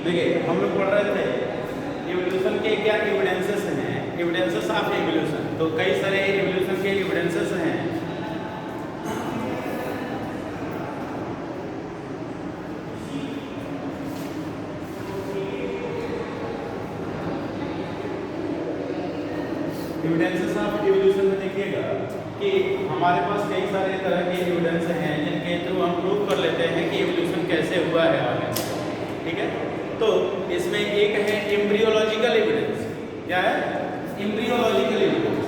देखिए हम लोग पढ़ रहे थे इवोल्यूशन के क्या एविडेंसेस हैं, एविडेंसेस ऑफ इवोल्यूशन। तो कई सारे इवोल्यूशन के एविडेंसेस हैं। एविडेंसेस ऑफ इवोल्यूशन में देखिएगा कि हमारे पास कई सारे तरह के एविडेंस हैं जिनके थ्रू हम प्रूव कर लेते हैं कि इवोल्यूशन कैसे हुआ है आगे। ठीक है, तो इसमें एक है एम्ब्रियोलॉजिकल एविडेंस। क्या है? Embryological evidence.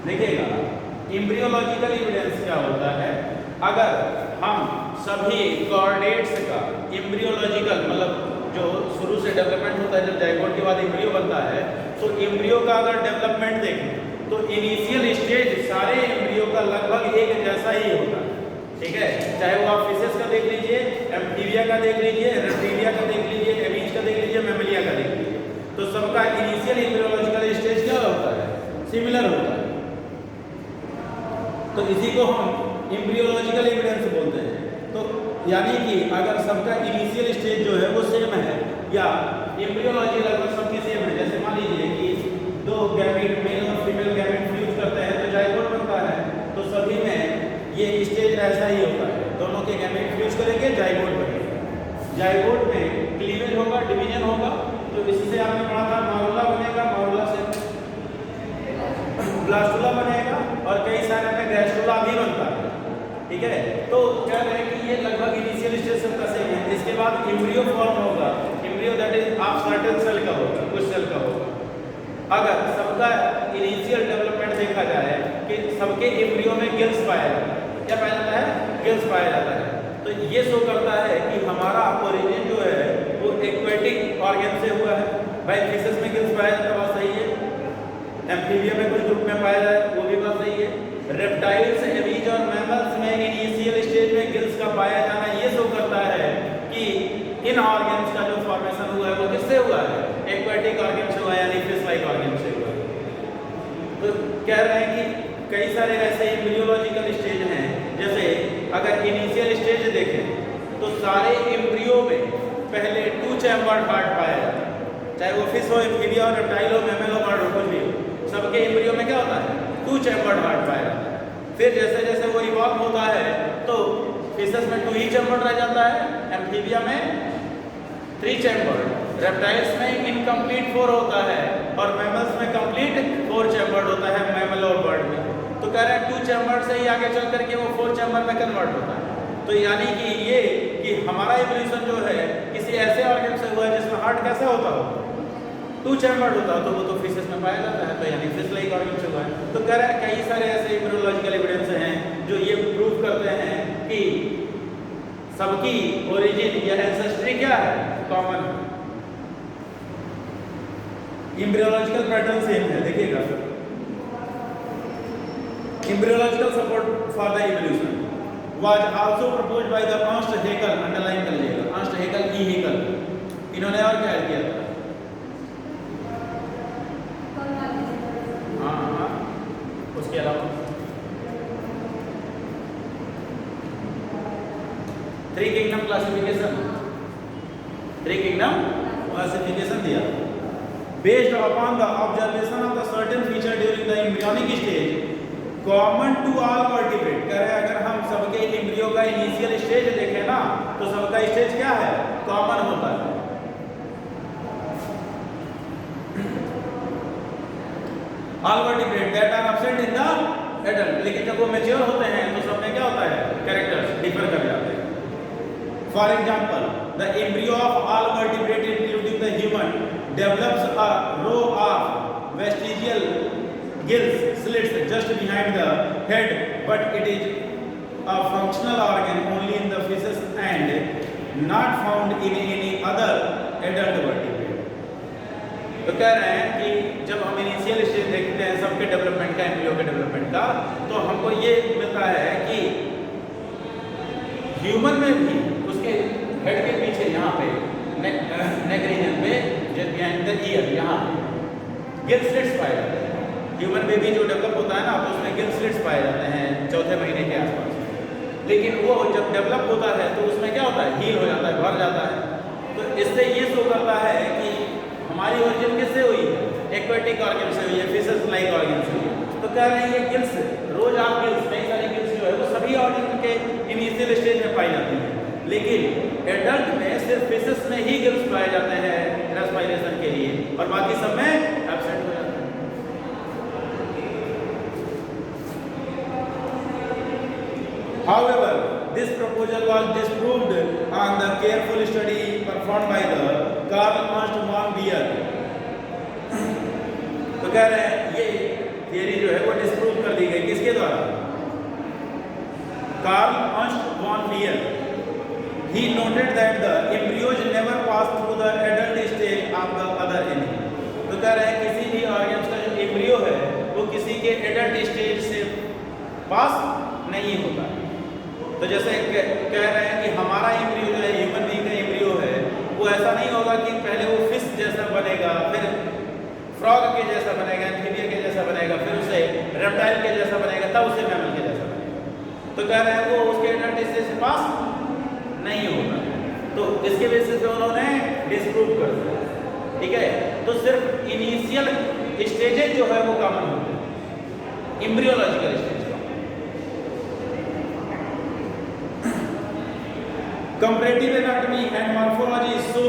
देखिएगा एम्ब्रियोलॉजिकल एविडेंस क्या होता है। अगर हम सभी कोऑर्डिनेट्स का एम्ब्रियोलॉजिकल मतलब जो शुरू से डेवलपमेंट होता है, जब जाइगोट के बाद एम्ब्रियो बनता है, तो एम्ब्रियो का अगर डेवलपमेंट देखें तो इनिशियल स्टेज सारे एम्ब्रियो का लगभग एक जैसा ही होता है। ठीक है, चाहे वो आप फिशेस का देख लीजिए, एम्फीबिया का देख लीजिए, रेप्टिलिया का देख लीजिए, एवीज का देख लीजिए, मैमलिया का देख लीजिए, तो सबका इनिशियल एम्ब्रियोलॉजिकल स्टेज क्या होता है? सिमिलर होता है। तो इसी को हम एम्ब्रियोलॉजिकल एविडेंस बोलते हैं। तो यानी कि अगर सबका इनिशियल स्टेज जो है वो सेम है, या एम्ब्रियोलॉजी लगभग सबकी सेम है। जैसे मान लीजिए कि दो गैमेट मेल और फीमेल गैमेट फ्यूज करते हैं तो जाइगोट बनता है, तो सभी में ये स्टेज ऐसा ही होता है। दोनों के गैमेट फ्यूज करेंगे, जाइगोट बनेगा। जाइगोट में क्लीवेज होगा, डिवीजन होगा। तो इससे आपने पढ़ा था मॉरुला बनेगा, मॉरुला से ब्लास्टुला बनेगा, और कई सारे में गैस्ट्रुला भी बनता है। ठीक है, तो कह रहे हैं कि ये लगभग इनिशियल स्टेज सबका सेम है। इसके बाद एम्ब्रियो फॉर्म होगा। Embryo that is of certain cell का होगा, कुछ सेल का होगा। अगर सबका इनिशियल डेवलपमेंट देखा जाए कि सबके एम्ब्रियो में गिल्स पाया जाता है। क्या पाया जाता है? गिल्स पाया जाता है। तो ये शो करता है कि हमारा ओरिजिन जो है वो एक्वेटिक ऑर्गन से हुआ है। भाई फिशेस में गिल्स पाया जाता है, बात सही है। एम्फीबिया में कुछ ग्रुप में पाया जाए, वो भी बात सही है। रेप्टाइल्स, एवीज और मैमल्स में इनिशियल स्टेज में गिल्स का पाया जाना ये शो करता है कि इन ऑर्गन्स का जो फॉर्मेशन हुआ है वो किससे हुआ है? एक्वेटिक ऑर्गन से हुआ है, यानी फिश लाइक ऑर्गन से हुआ है। तो कह रहे हैं कि कई सारे ऐसे एम्ब्रियोलॉजिकल स्टेज हैं। जैसे अगर इनिशियल स्टेज देखें तो सारे एम्ब्रियो में पहले 2 चैम्बर्ड हार्ट पाया जाता है। चाहे वो फिश हो, एम्फीबिया हो, रेप्टाइल हो, मैमल हो, बर्ड हो, कुछ भी हो, सबके एम्ब्रियो में क्या होता है? 2 चैम्बर्ड हार्ट पाया जाता है। फिर जैसे जैसे वो इवॉल्व होता है तो फिशेस में 2 ही चैम्बर्ड रह जाता है, एम्फीबिया में 3 चैम्बर्ड, रेप्टाइल्स में इनकम्प्लीट 4 होता है, और मैमल्स में कंप्लीट 4 चैम्बर्ड होता है, मैमल और बर्ड में। तो कह रहे हैं 2 चैम्बर्ड से ही आगे चल करके वो 4 चैम्बर में कन्वर्ट होता है। तो यानी कि ये कि हमारा इवोल्यूशन जो है किसी ऐसे ऑर्गन से हुआ है जिसमें हार्ट कैसा होता हो? 2 चैम्बर्ड होता है, तो वो तो फिशेस में पाया जाता है, तो यानी फिश लाइक ऑर्गन से हुआ है। तो कह रहे हैं कई सारे ऐसे एम्ब्रियोलॉजिकल एविडेंस हैं जो ये प्रूव करते हैं कि सबकी ओरिजिन या एंसेस्ट्री क्या है? कॉमन। एम्ब्रियोलॉजिकल पैटर्न सेम है। देखिएगा embryological support for the evolution was also proposed by the Ernst Haeckel. Underline कर लीजिएगा, अर्नस्ट हेकल, ई हेकल। इन्होंने और क्या किया था? हाँ, उसके अलावा 3 किंगडम क्लासिफिकेशन, 3 किंगडम क्लासिफिकेशन दिया। Based upon the observation of the certain feature during the embryonic stage common to all vertebrate. कह रहे हैं अगर हम सबके एम्ब्रियो का इनिशियल स्टेज देखें ना तो सबका स्टेज क्या है? कॉमन होता है। All vertebrate that are absent in the adult. लेकिन जब वो मैच्योर होते हैं तो सब में क्या होता है? कैरेक्टर्स डिफर कर जाते हैं। For example the embryo of all vertebrate including the human develops a row of vestigial gills slits just behind the head, but it is a functional organ only in the fishes and not found in any other adult vertebrate। तो कह रहे हैं कि जब हम initial stage देखते हैं सबके डेवलपमेंट का, एम्ब्रियो के डेवलपमेंट का, तो हमको ये मिलता है कि ह्यूमन में भी उसके हेड के पीछे यहाँ पे नेक रीजन पे, जस्ट बिहाइंड द ईयर, यहाँ गिल स्लिट्स पाए जाते हैं। ह्यूमन बेबी जो डेवलप होता है ना तो उसमें गिल स्लिट्स पाए जाते हैं चौथे महीने के आसपास, लेकिन वो जब डेवलप होता है तो उसमें क्या होता है, हील हो जाता है, भर जाता है। तो इससे ये शो करता है कि हमारी ओरिजिन किससे हुई है, एक्वेटिक ऑर्गन से हुई है, फिशेस लाइक ऑर्गन से हुई है। तो कह रहे हैं ये गिल्स, रोज आप गिल्स, कई सारी गिल्स जो है वो सभी ऑर्गन के इनिशियल स्टेज में पाई जाती है, लेकिन एडल्ट में सिर्फ फिशेस में ही गिल्स पाए जाते हैं रेस्पिरेशन के लिए, और बाकी सब में एब्सेंट हो जाते हैं। However, this proposal was disproved on the careful study performed by the Carl Ernst von Baer. तो कह रहे हैं ये थियरी जो है वो डिस्प्रूव कर दी गई, किसके द्वारा, Karl Ernst von Baer. He noted that the embryos never pass through the adult stage of the other animal. तो कह रहे हैं किसी भी ऑर्गन्स का जो एम्ब्रियो है वो किसी के एडल्ट स्टेज से पास नहीं होता। तो जैसे कह रहे हैं कि हमारा एम्ब्रियो जो है, ह्यूमन बीइंग का एम्ब्रियो है, वो ऐसा नहीं होगा कि पहले वो फिश जैसा बनेगा, फिर फ्रॉग के जैसा बनेगा, एम्फीबिया के जैसा बनेगा, फिर उसे रेप्टाइल के जैसा बनेगा, तब उसे मैमल के जैसा बनेगा। तो कह रहे हैं वो उसके एडल्ट स्टेज से पास नहीं होगा। तो इसके बेसिस पे उन्होंने डिस्प्रूव कर दिया, ठीक है। तो सिर्फ इनिशियल स्टेजेज जो है वो कॉमन होते हैं, embryological stage. Comparative anatomy and morphology show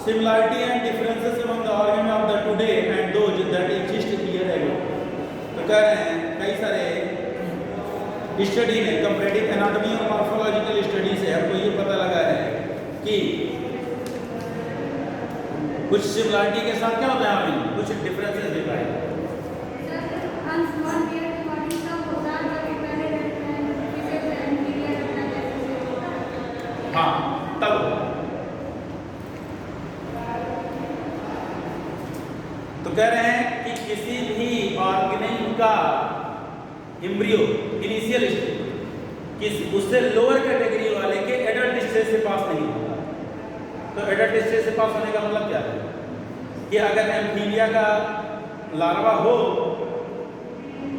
similarity and differences among the organ of the today and those that exist year ago. तो कह रहे हैं कई सारे स्टडी ने, कंपैरेटिव एनाटॉमी और मॉर्फोलॉजिकल स्टडी से हमको ये पता लगा है कि कुछ सिमिलरिटी के साथ क्या होता है, हमें कुछ डिफरेंसेस भी पाए। हाँ, तब तो कह रहे हैं कि किसी भी ऑर्गेनिज्म का एम्ब्रियो इनिशियल स्टेज उससे लोअर कैटेगरी वाले के एडल्ट स्टेज से पास नहीं होता। तो एडल्ट स्टेज से पास होने का मतलब क्या है कि अगर एम्फीबिया का लार्वा हो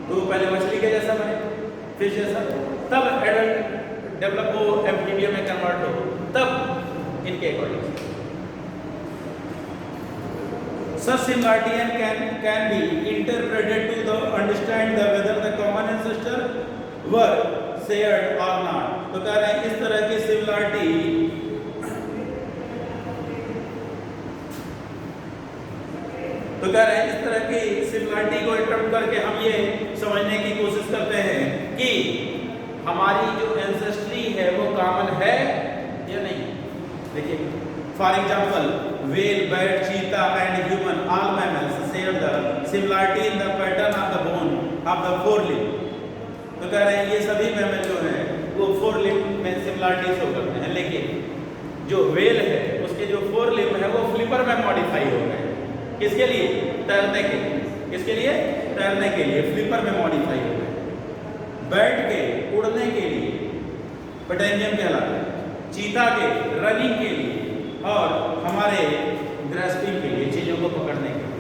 तो पहले मछली के जैसा बने, फिश जैसा, तब एडल्ट डेवलप हो, एम्फीबिया में कन्वर्ट हो, तब इनके according. Such similarity can be interpreted to the understand the whether the common ancestor were shared or not. तो कह रहे हैं इस तरह की सिमिलरिटी को इंटरप्ट करके हम ये समझने की कोशिश करते हैं कि हमारी जो एंसेस्ट्री है वो कॉमन है या नहीं। देखिए फॉर एग्जांपल व्हेल, बैट, चीता and human all mammals share the similarity in the pattern of the bone of the four limb. तो कह रहे हैं ये सभी मैमल जो हैं वो फोर लिम्ब में सिमिलरिटी शो करते हैं, लेकिन जो व्हेल है उसके जो फोर लिम्ब है वो फ्लिपर में मॉडिफाई हो गए। किसके लिए, तैरने के लिए। किसके लिए, तैरने के लिए फ्लिपर में मॉडिफाई हो गए। बैट के उड़ने के लिए पेटेंजियम कहलाता है, चीता के रनिंग के लिए, और हमारे ग्रास्पिंग के लिए, चीजों को पकड़ने के लिए।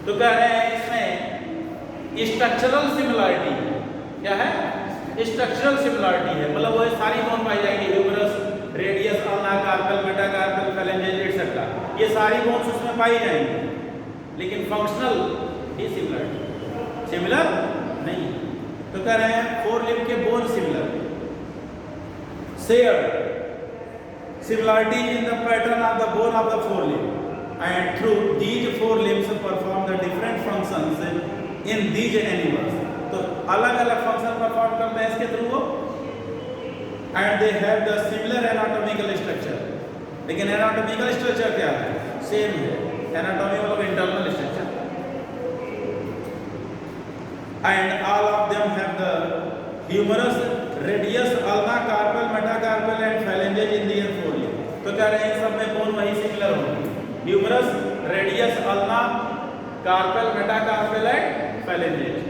तो कह रहे हैं इसमें स्ट्रक्चरल सिमिलरिटी क्या है, स्ट्रक्चरल सिमिलरिटी है, मतलब वो सारी बोन पाई जाएगी, humerus, radius, ulna, carpal, metacarpal, phalanges etcetera, ये सारी बोन्स उसमें पाई जाएंगी, लेकिन फंक्शनल ही सिमिलर नहीं। तो कह रहे हैं फोर लिम्ब के bone similar, share similarity in the pattern of the bone of the forelimb, and through these four limbs perform the different functions in these animals. तो अलग अलग फंक्शन परफॉर्म करते हैं इसके थ्रू वो, and they have the similar anatomical structure. लेकिन anatomical structure क्या है, सेम है। एनाटॉमी मतलब internal structure, and all of them have the humerus, radius, ulna, carpal, metacarpal and phalanges in their forelimb. तो कह रहे हैं सब में बोन वही सिमिलर होंगे, humerus, radius, ulna, carpal, metacarpal and phalanges.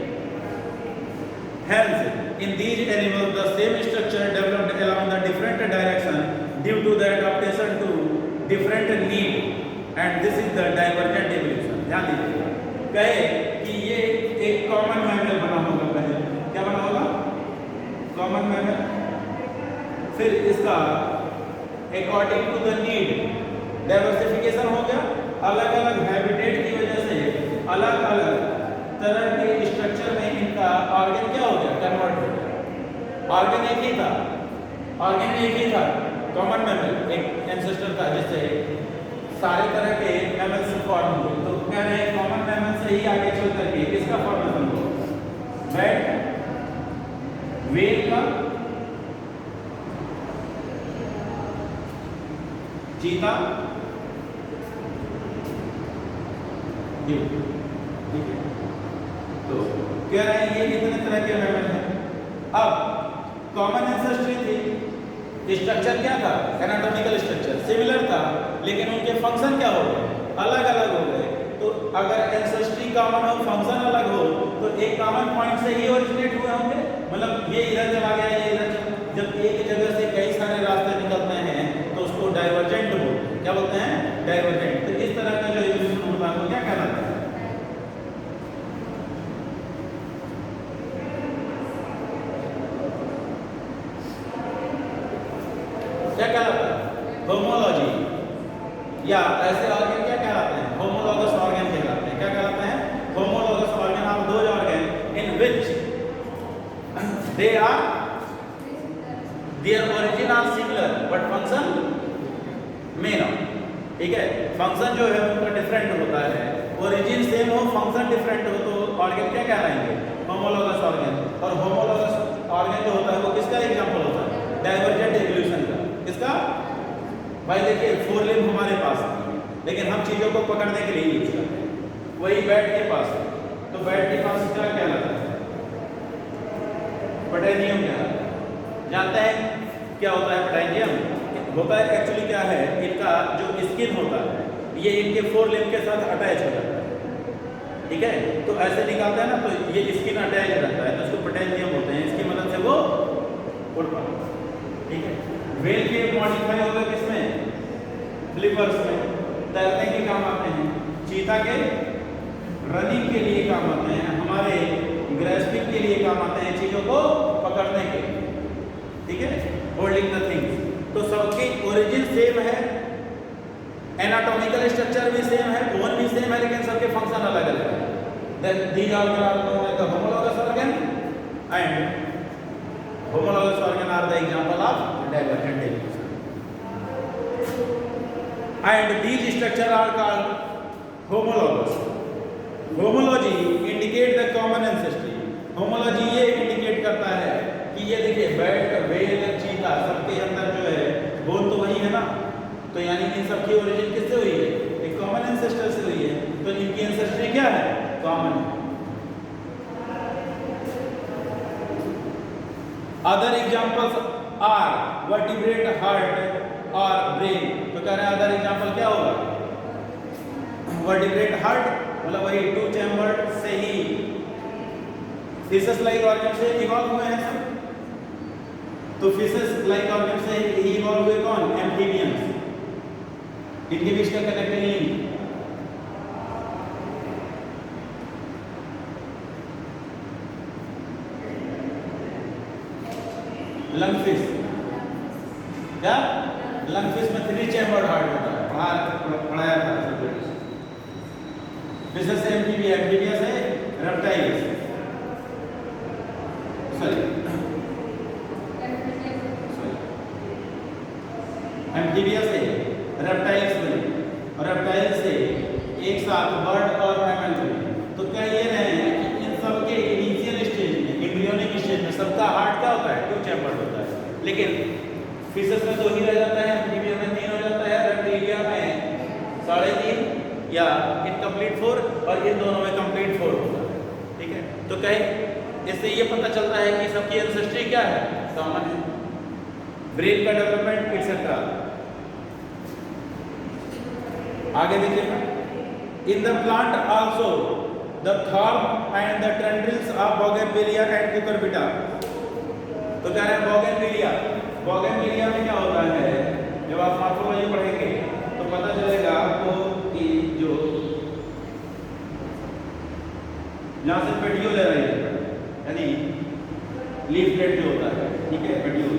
Hence, in these animals, the same structure developed along the different direction due to the adaptation to different need, and this is the divergent evolution. ध्यान दीजिए, कहे कि ये एक common mammal बना होगा, पहले क्या बना होगा, कॉमन मैमल। फिर इसका according to the need diversification हो गया, अलग अलग हैबिटेट की वजह से अलग अलग तरह के स्ट्रक्चर में इनका ऑर्गन क्या हो गया, कन्वर्ट हो गया। ऑर्गन एक ही था, ऑर्गन एक ही था, कॉमन मैमल एक एंसेस्टर था जिससे सारे तरह के मैमल्स फॉर्म हुए। तो कह रहे हैं कॉमन मैमल से ही आगे चल करके किसका फॉर्मेशन हुआ, बैट, व्हेल का, चीता, ठीक है। तो कह रहे हैं ये इतने तरह के मैमल हैं। अब कॉमन एंसेस्ट्री थी, स्ट्रक्चर क्या था, एनाटॉमिकल स्ट्रक्चर सिमिलर था, लेकिन उनके फंक्शन क्या हो गए, अलग अलग हो गए। तो अगर एंसेस्ट्री कॉमन हो, फंक्शन अलग हो, तो एक कॉमन पॉइंट से ही ओरिजिनेट हुए होंगे। मतलब ये इधर चला गया, ये इधर चला, जब एक जगह से कई सारे रास्ते निकलते हैं तो उसको डाइवर्जेंट बोलते हैं। क्या बोलते हैं, डाइवर्जेंट। तो इस तरह का जो इवोल्यूशन होता है वो क्या कहलाता है, क्या कहलाता है, होमोलॉजी। या ऐसे ऑर्गन क्या कहलाते हैं, होमोलॉगस ऑर्गन कहलाते हैं। क्या कहलाते हैं, homologous organ are those organ in which they are their origin are similar but function may not. ठीक है, फंक्शन जो है उनका डिफरेंट होता है, ओरिजिन सेम हो, फंक्शन डिफरेंट हो, तो ऑर्गन क्या कहलाएंगे, होमोलॉगस ऑर्गन। और होमोलॉगस ऑर्गन जो होता है वो किसका एग्जांपल होता है, डाइवर्जेंट एवोल्यूशन का। किसका भाई, देखिए फोर लिम्ब हमारे पास है, लेकिन हम चीजों को पकड़ने के लिए यूज करते हैं। वही बैट के पास है, तो बैट के पास क्या कहलाता है, पटेनियम कहलाता है। जानते हैं क्या होता है पटेनियम, होता है एक्चुअली क्या है, इनका जो स्किन होता है ये इनके फोर लिम्ब के साथ अटैच हो जाता है। ठीक है, तो ऐसे निकालते हैं ना, तो ये स्किन अटैच रहता है, तो उसको पटेनियम होते हैं, इसकी मदद से वो उड़ पाता है। ठीक है, व्हेल के मॉडिफाई हो गए किसमें, फ्लिपर्स में, तैरने के काम आते हैं। चीता के रनिंग के लिए काम आते हैं, हमारे ग्रेस्पिंग के लिए काम आते हैं, चीजों को पकड़ने के। ठीक है, होल्डिंग द थिंग्स। तो सबकी ओरिजिन सेम है, एनाटॉमिकल स्ट्रक्चर भी सेम है, बोन भी सेम है, लेकिन सबके फंक्शन अलग अलग है। Then these organ are known as the homologous organ and homologous organ are the example of divergent evolution, and these structure are called homologous. homology indicate the common ancestry. homology ये indicate करता है कि ये देखिए bat, whale, चीता सबके अंदर जो है बोन तो वही है ना, तो यानी इन सबकी ओरिजिन किससे हुई है, एक कॉमन एंसेस्टर से हुई है। तो इनकी एंसेस्ट्री क्या है, कॉमन है। Other examples are vertebrate heart or brain। तो कह रहे हैं अदर एग्जाम्पल क्या होगा, वर्टिब्रेट हार्ट, मतलब वही टू चैम्बर्ड से ही फिशेस लाइक ऑर्गन से इवॉल्व हुए हैं सब। तो फिशेस लाइक ऑर्गन से ही इवॉल्व हुए कौन, एम्फीबियंस। इनके बीच का कनेक्टिंग लिंक लंगफिश। क्या, लंगफिश में 3 चैम्बर्ड हार्ट होता है, पढ़ाया था सब। फिशेस से एम्फीबिया से रेप्टाइल्स, सॉरी एम्फीबिया से रेप्टाइल्स बने, और रेप्टाइल से एक साथ बर्ड और मैमल बने। तो कह ये रहे हैं कि इन सब के इनिशियल स्टेज में, एम्ब्रियोनिक स्टेज में सबका हार्ट क्या होता है, 2 चैम्बर्ड होता है। लेकिन फिशेस में 2 ही रह जाता है, एम्फीबिया में 3 हो जाता है, रेप्टिलिया में 3.5 या इनकम्प्लीट 4, और इन दोनों में कंप्लीट 4 होता है। ठीक है, तो कहीं इससे ये पता चलता है कि सबकी एंसेस्ट्री क्या है, कॉमन है। ब्रेन का डेवलपमेंट एक्सेट्रा। आगे देखिए, in the plant also the theorem and the tendrils of bougainvillea and Cucurbita. तो कह रहे हैं बोगनविलिया, बोगनविलिया में क्या होता है, जब आप मॉर्फोलॉजी पढ़ेंगे तो पता चलेगा आपको कि जो जहाँ से पेडियोल है, यानी लीफलेट जो होता है, ठीक है, पेडियोल।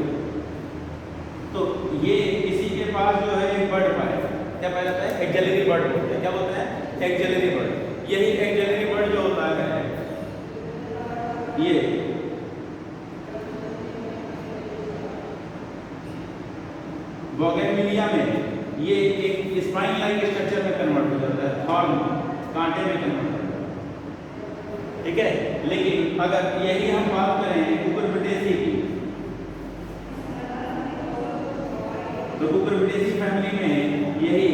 तो ये इसी के पास जो है एक बर्ड पाया, क्या पाया जाता है? एक्सिलरी बर्ड बोलते हैं। क्या बोलते हैं? Axillary bud. यही एक्सिलरी बर्ड जो होता है ये बोगेनविलिया में ये एक स्पाइन लाइक स्ट्रक्चर में कन्वर्ट हो जाता है, थॉर्न, कांटे में कन्वर्ट हो जाता है, ठीक है। लेकिन अगर यही हम बात करें कुकुरबिटेसी की, तो कुकुरबिटेसी फैमिली में यही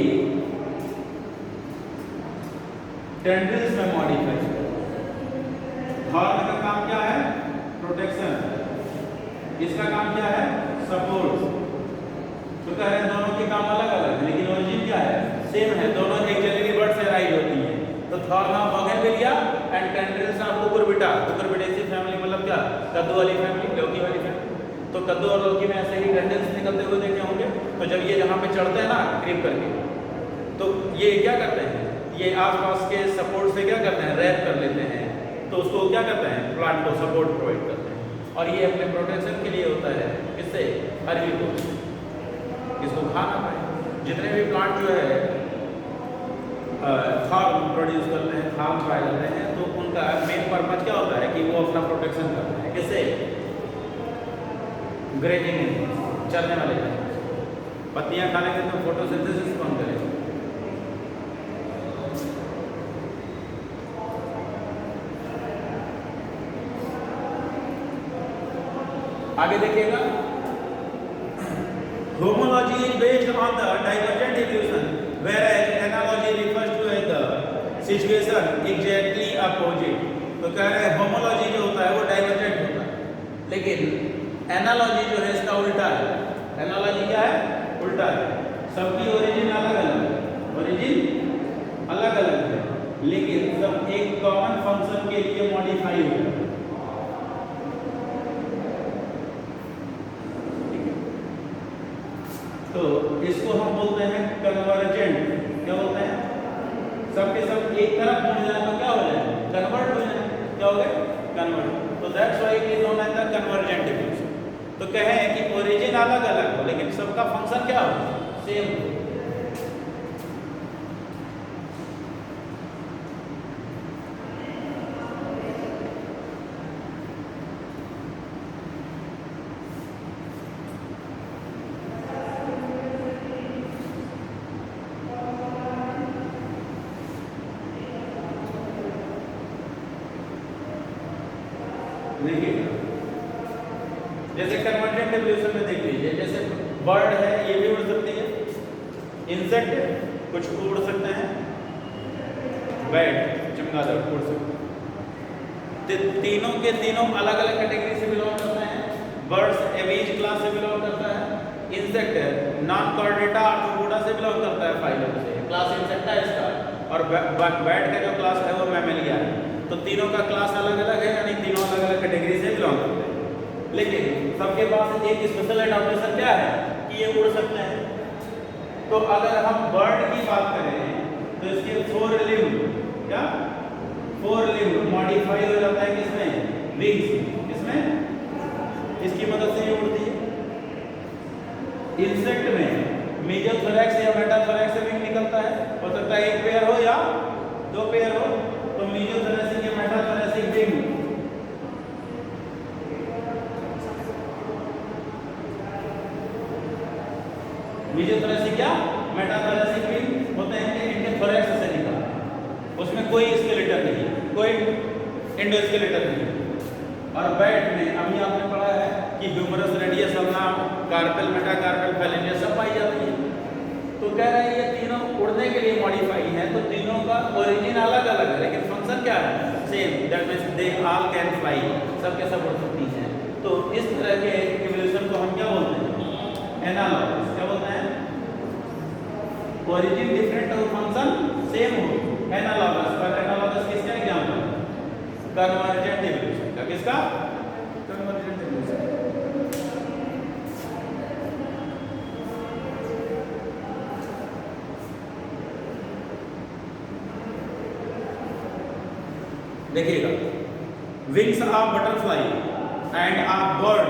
टेंड्रिल्स में मॉडिफाई। हॉर्न का काम क्या है? प्रोटेक्शन। इसका काम क्या है? सपोर्ट। तो कह रहे हैं दोनों के काम अलग अलग है, लेकिन ओरिजिन क्या है? सेम है। दोनों एक्सिलरी बर्ड से राइज होती है। तो thorn of bougainvillea and tendrils of Cucurbita. Cucurbitaceae family मतलब क्या? कद्दू वाली फैमिली, लौकी वाली फैमिली। तो कद्दू और लौकी में ऐसे ही टेंड्रिल्स निकलते हुए देखे होंगे। तो जब ये यहाँ पे चढ़ते हैं ना क्रीप करके, तो ये क्या करते हैं? ये आसपास के सपोर्ट से क्या करते हैं? रैप कर लेते हैं। तो उसको क्या करते हैं? प्लांट को सपोर्ट प्रोवाइड करते हैं। और ये अपने प्रोटेक्शन के लिए होता है। किससे? अरबी को, इसको खा ना पाए। जितने भी प्लांट जो है खाद प्रोड्यूस करते हैं, खाद पाए जाते हैं, तो उनका मेन पर्पज क्या होता है कि वो अपना प्रोटेक्शन करते हैं। किससे? ग्रेजिंग, चलने वाले पत्तियां खाने के तो फोटोसिंथेसिस कौन करेगा? आगे देखिएगा, homology is based on the divergent evolution, whereas analogy refers to the situation exactly opposite। तो कह रहे हैं homology जो होता है वो divergent होता है, लेकिन analogy जो है इसका उल्टा है। analogy क्या है? उल्टा है। सबकी ओरिजिन अलग अलग है, ओरिजिन अलग अलग है, लेकिन सब एक कॉमन फंक्शन के लिए मॉडिफाई हुए हैं। तो इसको हम बोलते हैं कन्वर्जेंट। क्या बोलते हैं? सबके सब एक तरफ मुड़ जाए तो क्या हो जाए? कन्वर्ट हो जाए। क्या हो गए? कन्वर्ट। तो that's why it is known as the convergent evolution. तो कहें कि ओरिजिन अलग अलग हो, लेकिन सबका फंक्शन क्या हो? सेम हो। जैसे कन्वर्जेंट एवोल्यूशन में देख लीजिए, जैसे बर्ड है ये भी उड़ सकती है, इंसेक्ट कुछ उड़ सकते हैं, बैट चमगादड़ उड़ सकते हैं। तीनों के तीनों अलग अलग कैटेगरी से बिलोंग करते हैं। बर्ड्स एवीज क्लास से बिलोंग करता है, इंसेक्ट नॉन कॉर्डेटा आर्थ्रोपोडा से बिलोंग करता है, फाइलम से, क्लास इंसेक्टा है इसका। और बैट का जो क्लास है वो मैमेलिया है। तो तीनों का क्लास अलग अलग है, यानी तीनों अलग अलग कैटेगरी से बिलोंग करते हैं, लेकिन सबके पास एक स्पेशल एडाप्टेशन क्या है कि ये उड़ सकते हैं। तो अगर हम बर्ड की बात करें तो इसके 4 लिम्ब, क्या 4 लिम्ब मॉडिफाई हो जाता है किसमें? विंग्स। किसमें? इसकी मदद से ये उड़ती है। इंसेक्ट में मेजोथोरैक्स या मेटाथोरैक्स से विंग निकलता है। हो सकता है एक पेयर हो या 2 पेयर हो। तो मेजोथोरैसिक या मेटाथोरैसिक विंग, मेजोथोरैसिक या मेटाथोरैसिक विंग होते हैं कि इनके थोरैक्स से निकला, उसमें कोई स्केलेटन नहीं, कोई एंडोस्केलेटन नहीं। और बैट में अभी आपने पढ़ा है कि ह्यूमरस रेडियस अल्ना, कार्पेल, मेटाकार्पेल, फैलेंजिया सब पाई जाती है। तो कह रहे हैं ये तीनों उड़ने के लिए मॉडिफाई है। तो तीनों का ओरिजिन अलग अलग है, लेकिन फंक्शन क्या है? Same. That means they all can fly, सब के सब उड़ सकती हैं। तो इस तरह के इवोल्यूशन को हम क्या बोलते हैं? एनालॉगस। क्या बोलते हैं? ओरिजिन डिफरेंट और फंक्शन सेम हो, एनालॉगस। पर एनालॉगस किसका एग्जांपल? कन्वर्जेंट इवोल्यूशन का। किसका? Convergent evolution. देखिएगा, wings of butterfly and of bird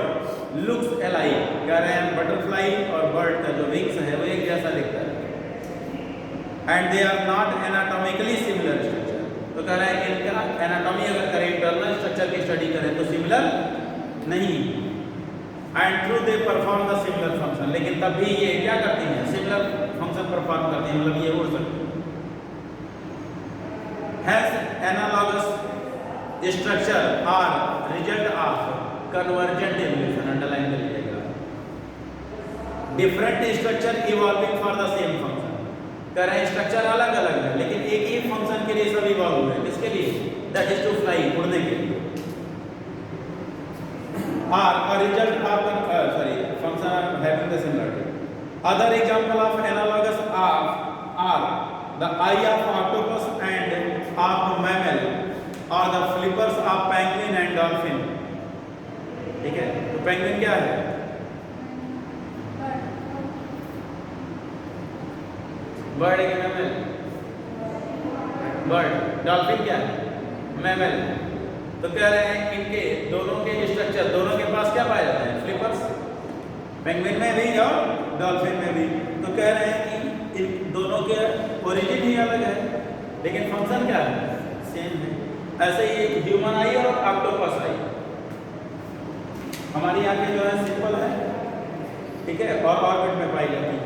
looks alike. कह रहे हैं बटरफ्लाई और बर्ड का जो विंग्स है वो एक जैसा दिखता है। And they are not anatomically similar structure. तो कह रहे हैं इनका एनाटॉमी अगर करें, इंटरनल स्ट्रक्चर की स्टडी करें तो सिमिलर नहीं। And through they perform the similar function, लेकिन तब भी ये क्या करती हैं, सिमिलर फंक्शन परफॉर्म करती हैं, मतलब ये उड़ सकती हैं। Has analogous structure are result of convergent evolution, underline कर लीजिएगा। Different structure evolving for the same function. कह रहे हैं स्ट्रक्चर अलग अलग है लेकिन एक ही फंक्शन के लिए सब इवॉल्व हुए हैं। किसके लिए? दैट इज टू फ्लाई, उड़ने के लिए। Are a result of function having the similarity. Other example of analogous of are the eye of octopus and of mammal और the flippers of penguin and dolphin. ठीक है, तो penguin क्या है? Bird है कि मैमल? बर्ड। डॉल्फिन क्या है? मैमल। तो कह रहे हैं इनके दोनों के स्ट्रक्चर, दोनों के पास क्या पाया जाता है? फ्लिपर्स, पेंगुइन में भी और डॉल्फिन में भी। तो कह रहे हैं कि इन दोनों के ओरिजिन ही अलग है लेकिन फंक्शन क्या है? सेम है। ऐसे ही ह्यूमन आई और ऑक्टोपस आई, हमारी आंखें जो है सिंपल है, ठीक है, और ऑर्बिट में पाई जाती है।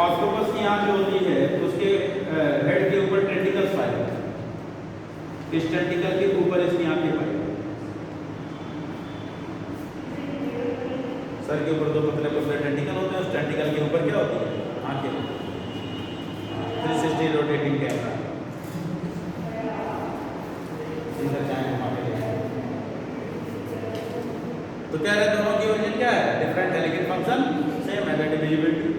ऑक्टोपस की आंख जो होती है उसके हेड के ऊपर टेंटिकल्स पाए जाते हैं। इस टेंटिकल के ऊपर इसकी आंखें पाई जाती हैं। सर के ऊपर दो पतले पतले टेंटिकल होते हैं, उस टेंटिकल के ऊपर क्या होती है? आंखें। 360 रोटेटिंग कैमरा। तो कह रहे दोनों की ओरिजिन क्या है? डिफरेंट है लेकिन फंक्शन सेम है, दैट इज विजिबिलिटी।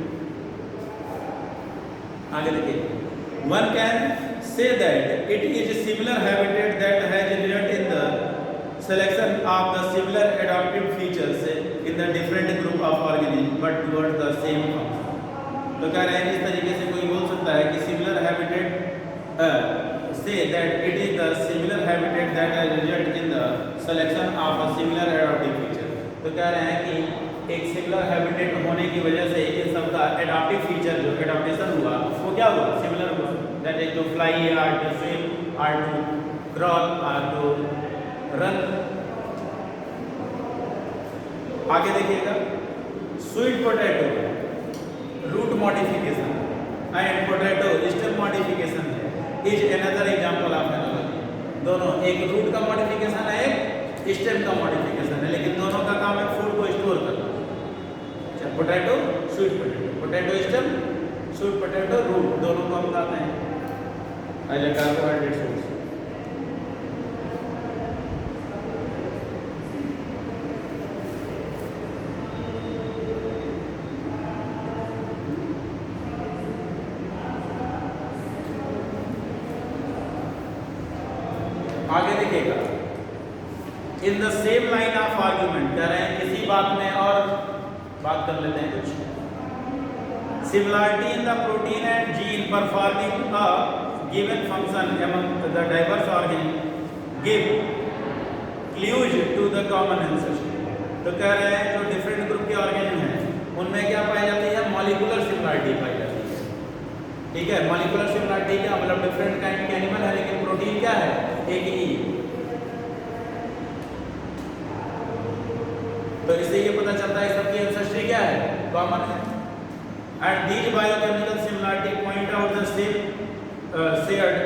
आगे देखिए, one can say that it is similar habitat that has result in the selection of the similar adaptive features in the different group of organism but towards the same function. तो कह रहे हैं इस तरीके से कोई बोल सकता है कि similar habitat say that it is the similar habitat that has result in the selection of a similar adaptive feature. तो कह रहे हैं कि एक सिमिलर हैबिटेट होने की वजह से इन सब का एडाप्टिव फीचर जो एडाप्टेशन हुआ वो क्या हुआ? सिमिलर हुआ। That is to fly or to swim or to crawl or to run. आगे देखिएगा, sweet potato root modification and potato stem modification is another example of analogy. दोनों, एक रूट का मॉडिफिकेशन है, एक स्टेम का मॉडिफिकेशन है, लेकिन दोनों का काम है फूड को स्टोर करना। Potato sweet potato, potato stem, sweet potato root, दोनों को हम बताते हैं एज ए कार्बोहाइड्रेट सोर्स। आगे देखिएगा, in the same line of argument, कह रहे हैं इसी बात में और बात कर लेते हैं कुछ। Similarity in the protein and gene performing a given function among the diverse organism give clues to the common ancestor. तो कह रहे हैं जो डिफरेंट ग्रुप के ऑर्गेनिज्म हैं उनमें क्या पाई जाती है? मॉलिक्यूलर सिमिलरिटी पाई जाती है। ठीक है, मॉलिक्यूलर सिमिलरिटी क्या मतलब? डिफरेंट काइंड के एनिमल है लेकिन प्रोटीन क्या है? एक ही। तो इससे ये पता चलता है सबकी एंसेस्ट्री क्या है? कॉमन है। And these biochemical similarity point out the same shared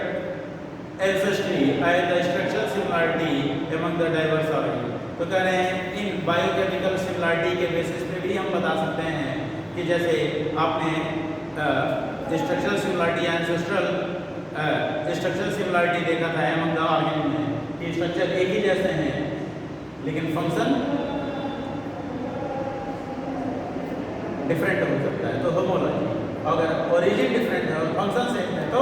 ancestry as the structural similarity among the diverse organism. तो कह रहे हैं इन बायोकेमिकल सिमिलरिटी के बेसिस पे भी हम बता सकते हैं कि जैसे आपने structural similarity ancestral structural similarity देखा था अमंग द ऑर्गेनिज्म में कि स्ट्रक्चर एक ही जैसे हैं लेकिन फंक्शन डिफरेंट हो सकता है, तो होमोलॉजी। अगर ओरिजिन डिफरेंट है और फंक्शन सेम है तो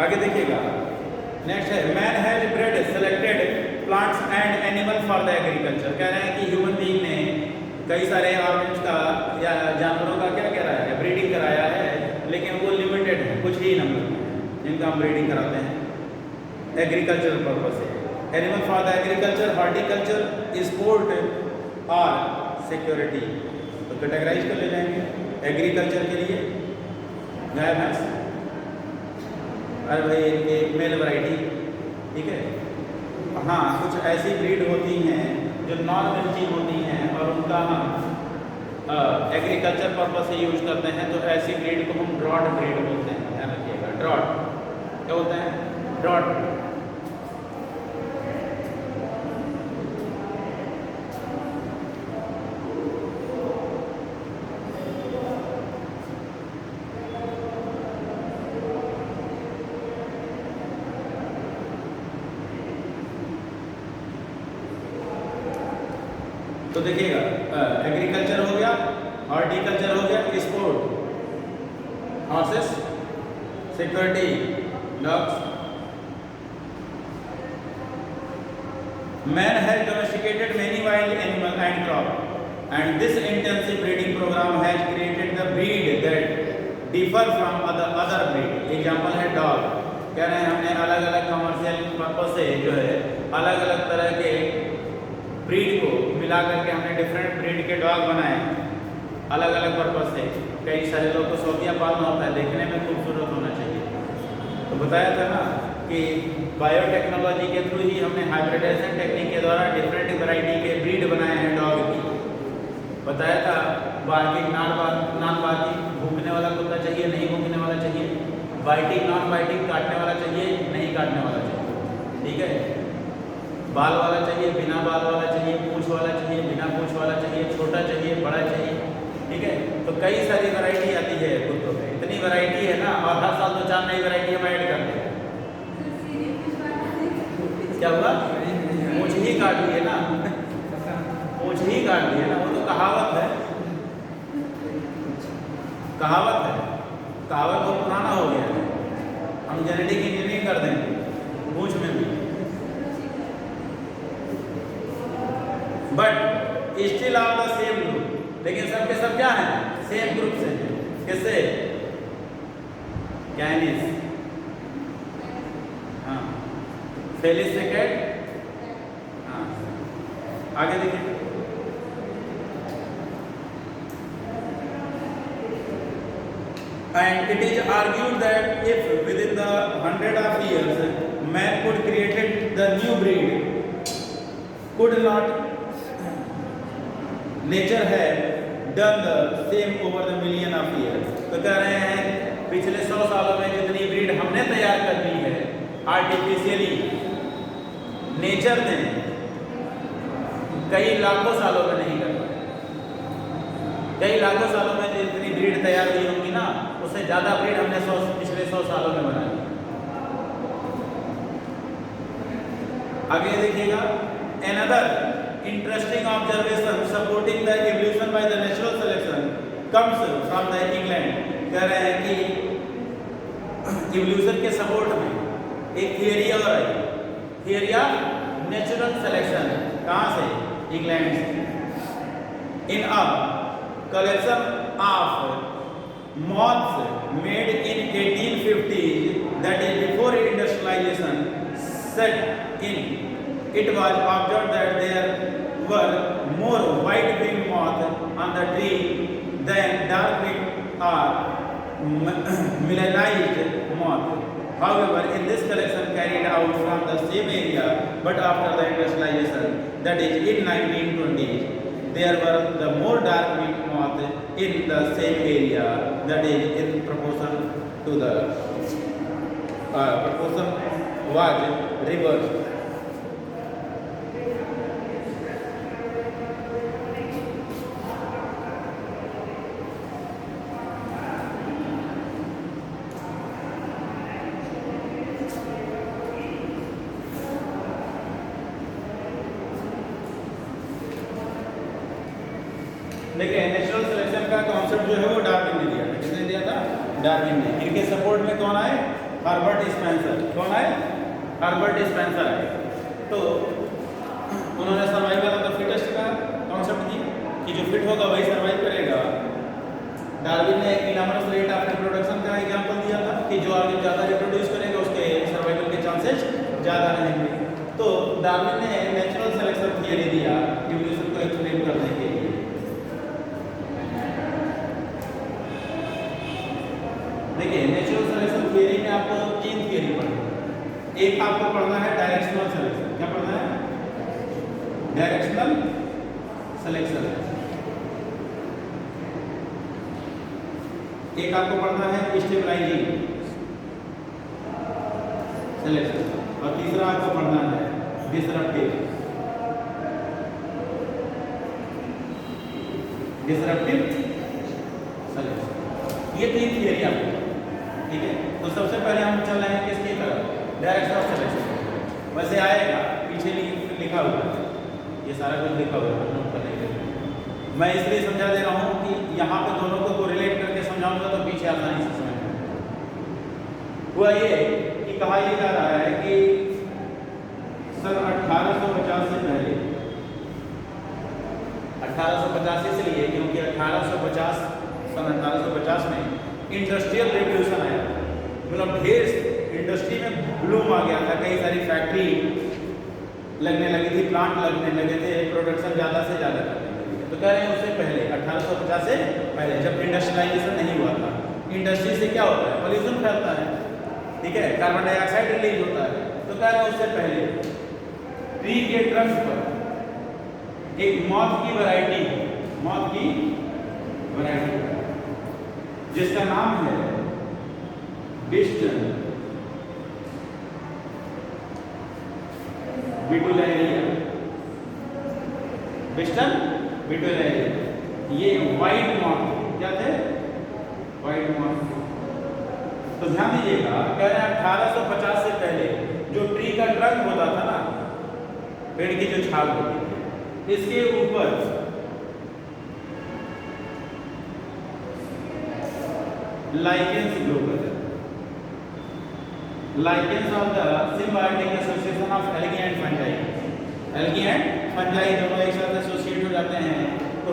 आगे देखिएगा, नेक्स्ट है man has bread selected plants and animal for the agriculture. कह रहे हैं कि ह्यूमन बीइंग ने कई सारे ऑर्गेन्स का या जानवरों का क्या कराया है, ब्रीडिंग कराया है, लेकिन वो लिमिटेड है, कुछ ही नंबर जिनका हम ब्रीडिंग कराते हैं एग्रीकल्चर पर्पज से। Animal for the agriculture, horticulture, sport और सिक्योरिटी, तो कैटेगराइज कर ले जाएंगे। एग्रीकल्चर के लिए गाय भैंस, अरे भाई इनके मेल वैरायटी, ठीक है। हाँ, कुछ ऐसी ब्रीड होती हैं जो नॉन मिल्किंग होती हैं और उनका हम एग्रीकल्चर पर्पज से यूज करते हैं, तो ऐसी ब्रीड को हम ड्रॉट ब्रीड बोलते हैं। ध्यान रखिएगा, ड्रॉट क्या होता है, ड्रॉट। तो देखिएगा, एग्रीकल्चर हो गया, हॉर्टिकल्चर हो गया, sport horses, security dogs. Man has domesticated many wild animal and crop and this intensive breeding program has created the breed that differ from other breed. Example है डॉग। कह रहे हैं हमने अलग अलग कमर्शियल पर्पज से जो है अलग अलग तरह के ब्रीड को मिला करके हमने डिफरेंट ब्रीड के डॉग बनाए अलग अलग पर्पज से। कई सारे लोग को शौकिया पालना होता है, देखने में खूबसूरत होना चाहिए। तो बताया था ना कि बायोटेक्नोलॉजी के थ्रू ही हमने हाइब्रिडाइजेशन टेक्निक के द्वारा डिफरेंट वैरायटी के ब्रीड बनाए हैं डॉग की। बताया था बार्किंग नॉन बार्किंग, भूखने वाला कुत्ता चाहिए, नहीं भूखने वाला चाहिए, बाइटिंग नॉन बाइटिंग, काटने वाला चाहिए, नहीं काटने वाला चाहिए, ठीक है। बाल वाला चाहिए, बिना बाल वाला चाहिए, पूंछ वाला चाहिए, बिना पूंछ वाला चाहिए, छोटा चाहिए, बड़ा चाहिए, ठीक है। तो कई सारी वैरायटी आती है कुत्तों में, इतनी वैरायटी है ना, और हर साल 2-4 नई वैरायटी हम ऐड करते हैं। क्या हुआ, पूंछ ही काट दी है ना, पूंछ ही काट दी है ना, वो तो कहावत है, कहावत है, कहावत तो पुराना हो गया है। हम जेनेटिक इंजीनियरिंग कर देंगे पूंछ में भी, but still of the same group. लेकिन सब के सब क्या है, सेम ग्रुप से हैं। किससे, कैनिस, हाँ, फेलिस से कैट, हाँ। आगे देखिए, and it is argued that if within the 100 of years man could created the new breed, could not nature have done the same over the million of years। तो कह रहे हैं पिछले 100 सालों में जितनी ब्रीड हमने तैयार कर ली है आर्टिफिशियली, नेचर ने कई लाखों सालों में नहीं कर पाया। कई लाखों सालों में जितनी ब्रीड तैयार हुई होगी ना, उससे ज्यादा ब्रीड हमने पिछले 100 सालों में बना ली। आगे देखिएगा, another interesting observation supporting the evolution by the natural selection comes from the England। कह रहे हैं कि इवोल्यूशन के सपोर्ट में एक थियरी और आई, थियरी ऑफ नेचुरल सिलेक्शन। कहाँ से, इंग्लैंड से। In a collection of moths made in 1850 that is before industrialisation set in, it was observed that there were more white-winged moths on the tree than dark-winged or melanized moths. However, in this collection carried out from the same area, but after the industrialization, that is in 1920s, there were the more dark-winged moths in the same area, that is in proportion to the proportion was reversed। देखिए, natural selection का concept जो है वो Darwin ने दिया था। किसने दिया था, डार्विन ने। इनके सपोर्ट में कौन आए, हर्बर्ट स्पेंसर। कौन आए, हर्बर्ट स्पेंसर आए। तो उन्होंने सर्वाइवल ऑफ द फिटेस्ट का कॉन्सेप्ट दिया कि जो फिट होगा वही सर्वाइव करेगा। डार्विन ने इनॉर्मस रेट ऑफ रिप्रोडक्शन का एग्जांपल दिया था कि जो आगे ज़्यादा रिप्रोड्यूस करेगा उसके सर्वाइवल के चांसेस ज़्यादा रहेंगे। तो डार्विन ने नेचुरल सिलेक्शन थियरी दिया इवोल्यूशन को एक्सप्लेन करने के लिए। देखिए नेचुरल सिलेक्शन थियरी में आपको 3 थियरी पढ़ना है। एक आपको पढ़ना है डायरेक्शनल सिलेक्शन। क्या पढ़ना है? Directional selection. एक आपको पढ़ना है स्टेबलाइजिंग सिलेक्शन और तीसरा आपको पढ़ना है डिसरप्टिव सिलेक्शन। ये 3 थियरी आपको, ठीक है। तो सबसे पहले हम चल रहे हैं किसकी तरफ? Directional selection. वैसे आएगा पीछे लिखा हुआ है, ये सारा कुछ लिखा हुआ है नोट करने के लिए। मैं इसलिए समझा दे रहा हूँ कि यहाँ पे दोनों को कोरिलेट करके समझाऊंगा तो पीछे आसानी से समझ में। हुआ ये कि कहा यह जा रहा है कि सन 1850 से पहले, 1885 से लिए क्योंकि 1850 सन 1850 में इंडस्ट्रियल रेवोल्यूशन आया। मतलब ढेर इंडस्ट्री में ब्लूम आ गया था, कई सारी फैक्ट्री लगने लगी थी, प्लांट लगने लगे थे, प्रोडक्शन ज़्यादा से ज़्यादा करने लगे। तो कह रहे हैं उससे पहले 1850 से पहले जब इंडस्ट्रियलाइजेशन नहीं हुआ था, इंडस्ट्री से क्या होता है? पॉल्यूशन फैलता है, ठीक है, कार्बन डाइऑक्साइड रिलीज होता है। तो कह रहे हैं उससे पहले ट्री के ट्रंक पर एक मॉथ की वैरायटी जिसका नाम है बिस्टन बिटुलेरिया, ये व्हाइट मॉथ, क्या थे? White moth. तो ध्यान दीजिएगा, कह रहे हैं 1850 से पहले जो ट्री का ट्रंक होता था ना, पेड़ की जो छाल होती थी, इसके ऊपर लाइकेंस ग्रो करते थे। Lichens of the symbiotic association of algae and fungi. Algae and fungi दोनों एक साथ एसोसिएट हो जाते हैं, तो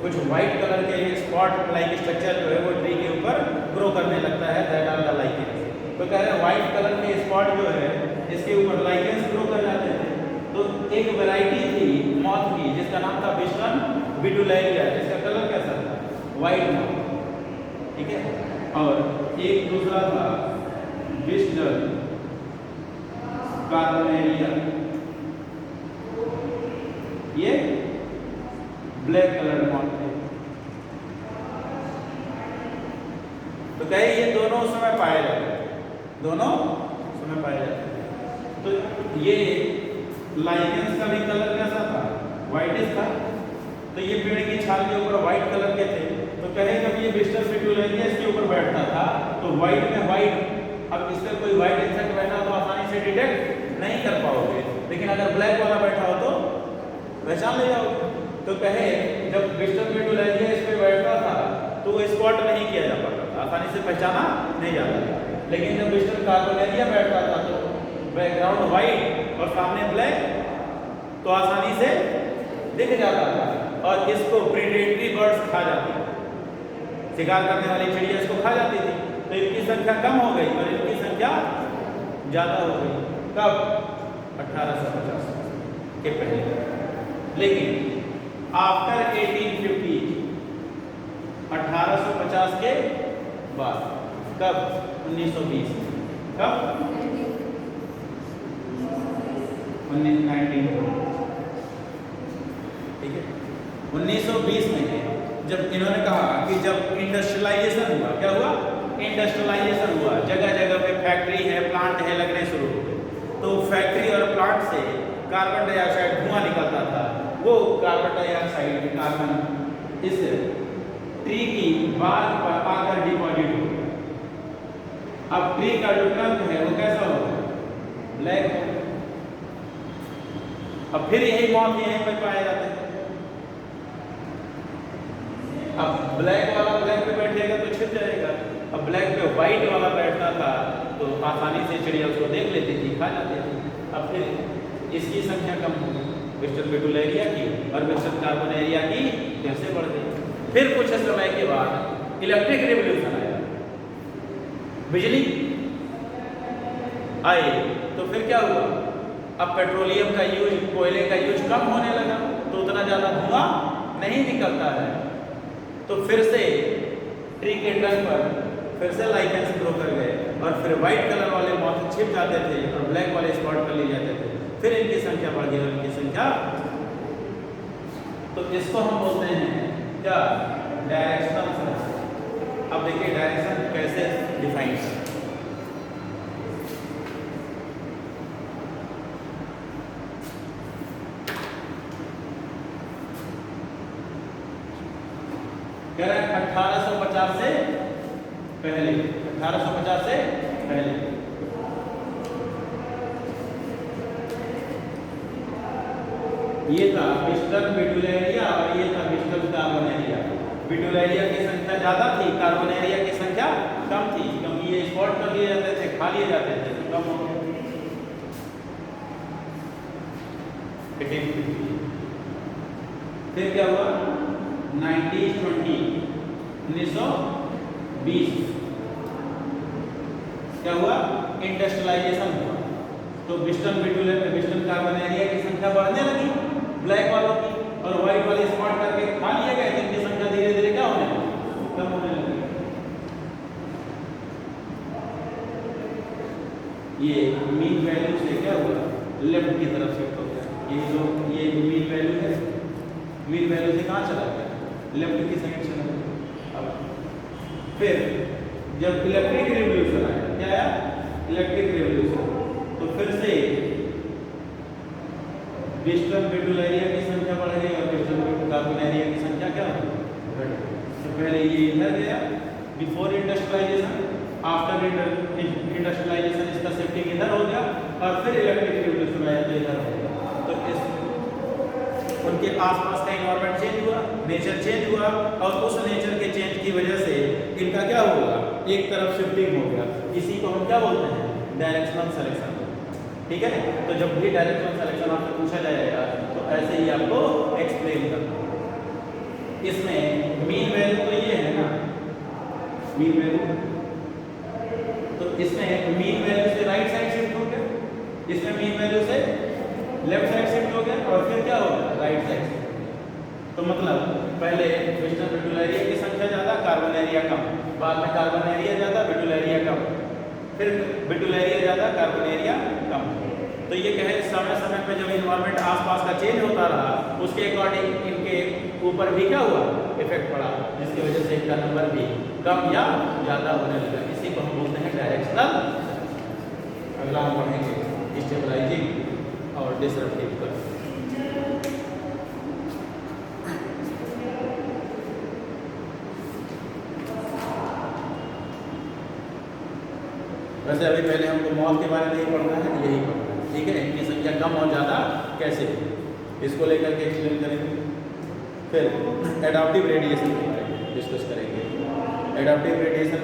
कुछ व्हाइट कलर के स्पॉट लाइक स्ट्रक्चर जो है वो ट्री के ऊपर ग्रो करने लगता है, दैट आर द लाइकेंस। तो कह रहे हैं व्हाइट कलर के स्पॉट जो है इसके ऊपर लाइकेंस ग्रो कर जाते हैं। तो एक वैरायटी थी मॉथ की जिसका नाम था बिस्टन बिटुलेरिया, जिसका कलर कैसा था? व्हाइट मॉथ, ठीक है। और एक दूसरा था बिस्टन कार्बोनेरिया, ये ब्लैक कलर मॉथ थे। तो कहे ये दोनों उस समय पाए जाते हैं, दोनों उस समय पाए जाते हैं। तो ये लाइकेंस का भी कलर कैसा था? व्हाइटिश था। तो ये पेड़ की छाल के ऊपर व्हाइट कलर के थे। तो कहे जब ये बिस्टन बिटुलेरिया इसके ऊपर बैठता था तो व्हाइट में व्हाइट, अब इस पर कोई व्हाइट इंसेक्ट बैठा तो आसानी से डिटेक्ट नहीं कर पाओगे, लेकिन अगर ब्लैक वाला बैठा हो तो पहचान ले जाओगे। तो कहे जब बिस्टन बिटुलेरिया इस पर बैठता था तो वो स्पॉट नहीं किया जा पाता था, आसानी से पहचाना नहीं जाता था। लेकिन जब बिस्टन कार्बोनेरिया बैठता था तो बैकग्राउंड व्हाइट और सामने ब्लैक, तो आसानी से दिख जाता था। और इसको प्रीडेटरी बर्ड्स खा जाती थी, शिकार करने वाली चिड़िया इसको खा जाती थी। तो इनकी संख्या कम हो गई और इनकी संख्या ज़्यादा हो गई। कब? 1850 के पहले। लेकिन आफ्टर 1850, 1850 के बाद, कब? 1920। कब? 1919, ठीक है। 1920 में जब इन्होंने कहा कि जब इंडस्ट्रियलाइजेशन हुआ, क्या हुआ? इंडस्ट्रियलाइजेशन हुआ, जगह जगह पे फैक्ट्री है, प्लांट है लगने शुरू हो गए। तो फैक्ट्री और प्लांट से कार्बन डाइऑक्साइड धुआं निकलता था। वो कार्बन डाइऑक्साइड कार्बन इस ट्री की बार्क पर आकर डिपॉजिट हो गया। अब ट्री का जो ट्रंक है वो कैसा होगा? ब्लैक होगा। अब फिर यही मॉथ यहीं पर पाए जाते हैं। अब ब्लैक वाला ब्लैक पे बैठेगा तो छिप जाएगा, अब ब्लैक पे व्हाइट वाला बैठता था तो आसानी से चिड़िया उसको देख लेती थी, खा जाती थी। अब फिर इसकी संख्या कम हो गई, वेस्टर्न बेटुलेरिया की और वेस्टर्न कार्बोनेरिया की फिर से बढ़ गई। फिर कुछ समय के बाद इलेक्ट्रिक रिवॉल्यूशन आया, बिजली आई, तो फिर क्या हुआ, अब पेट्रोलियम का यूज, कोयले का यूज कम होने लगा तो उतना ज़्यादा धुआं नहीं निकलता है। तो फिर से ट्री के टंग पर फिर से लाइकेंस ग्रो कर गए और फिर व्हाइट कलर वाले मॉथ छिप जाते थे और ब्लैक वाले स्पॉट कर लिए जाते थे। फिर इनकी संख्या बढ़ गई और इनकी संख्या, तो इसको हम बोलते हैं क्या, डायरेक्शनल सेंस। अब देखिए डायरेक्शन कैसे डिफाइन करते हैं। कह रहे हैं 1850 से पहले, 1850 से पहले ये था वेस्टर्न बेटुलेरिया और ये था वेस्टर्न कार्बोनेरिया। बेटुलेरिया की संख्या ज्यादा थी, कार्बोनेरिया की संख्या कम थी, क्योंकि ये स्पॉट कर लिए जाते थे, खा लिए जाते थे, तो कम हो गए। फिर क्या हुआ, 1920 क्या हुआ, इंडस्ट्रियलाइजेशन हुआ। तो वेस्टर्न बेटुलेरिया, वेस्टर्न कार्बोनेरिया की संख्या बढ़ने लगी ब्लैक वालों की, और व्हाइट वाले स्पॉट करके खा लिए गए, तो इनकी संख्या धीरे धीरे क्या होने लगी, कम होने लगी। ये मीन वैल्यू से क्या हुआ, लेफ्ट की तरफ शिफ्ट हो गया। ये जो ये मीन वैल्यू है, मीन वैल्यू से कहाँ चला गया, लेफ्ट की साइड चला गया। अब फिर जब इलेक्ट्रिक रिवॉल्यूशन आया, क्या आया, इलेक्ट्रिक रिवॉल्यूशन, तो फिर से वेस्टर्न बेटुलेरिया की संख्या बढ़ गई और वेस्टर्न कार्बोनेरिया की संख्या क्या घट गई। तो पहले ये इधर गया बिफोर इंडस्ट्रियलाइजेशन, आफ्टर इंडस्ट्रियलाइजेशन इसका शिफ्टिंग इधर हो गया, और फिर इलेक्ट्रिक रिवॉल्यूशन आया तो इधर हो गया। तो इस उनके आसपास का एनवायरनमेंट चेंज हुआ, नेचर चेंज हुआ, और उस नेचर के चेंज की वजह से इनका क्या होगा, एक तरफ शिफ्टिंग हो गया। इसी को हम क्या बोलते हैं, डायरेक्शनल सिलेक्शन। ठीक है, तो जब भी डायरेक्शनल सिलेक्शन आपसे पूछा जाएगा तो ऐसे ही आपको एक्सप्लेन करना। इसमें मीन वैल्यू तो ये है ना, मीन वैल्यू, तो इसमें मीन वैल्यू से राइट साइड शिफ्ट हो गया, इसमें मीन वैल्यू से लेफ्ट साइड शिफ्ट हो गया, और फिर क्या होगा, राइट साइड शिफ्ट। तो मतलब पहले वेस्टर्न बेटुलेरिया की संख्या ज़्यादा, कार्बोनेरिया कम, बाद में कार्बोनेरिया ज़्यादा, बेटुलेरिया कम, फिर बेटुलेरिया ज़्यादा, कार्बोनेरिया कम। तो ये कहे समय समय पर जब इन्वायरमेंट आसपास का चेंज होता रहा, उसके अकॉर्डिंग इनके ऊपर भी क्या हुआ, इफेक्ट पड़ा, जिसकी वजह से इनका नंबर भी कम या ज़्यादा होने लगा। इसी को हम बोलते हैं डायरेक्शनल। अगला हम पढ़ेंगे स्टेबलाइजिंग और डिसरप्टिव कर्व। वैसे अभी पहले हमको मॉल के बारे में नहीं पढ़ना है, यही पढ़ना है, ठीक है। इनकी संख्या कम और ज़्यादा कैसे, इसको लेकर के एक्सप्लेन करेंगे। फिर एडाप्टिव रेडिएशन के बारे में डिस्कस करेंगे। Adaptive radiation